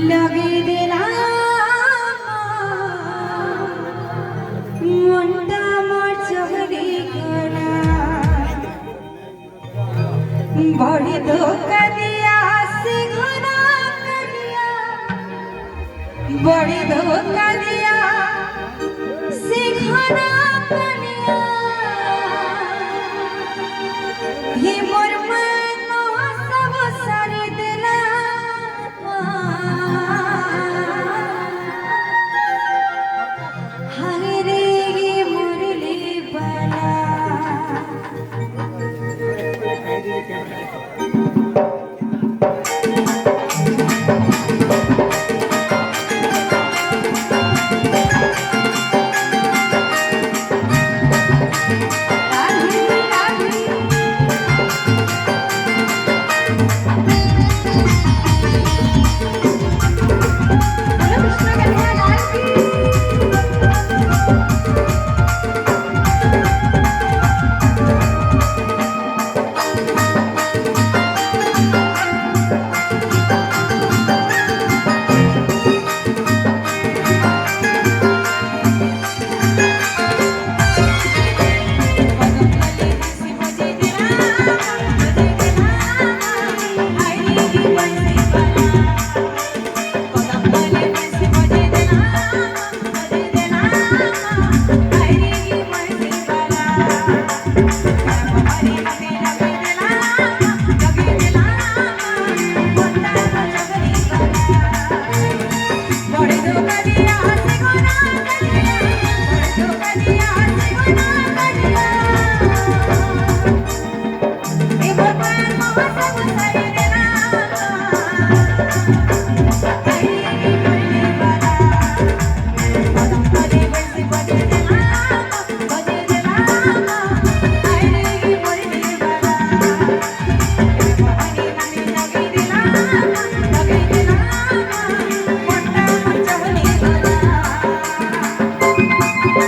लगे दिला मुंडा मोर चोरी करा बड़ी धोखा दिया सिंघना कलिया बड़ी धोखा दिया सिंघना कलिया ही मोर मनो सब सारी दिला हाय रे ये मुरली बला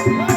Oh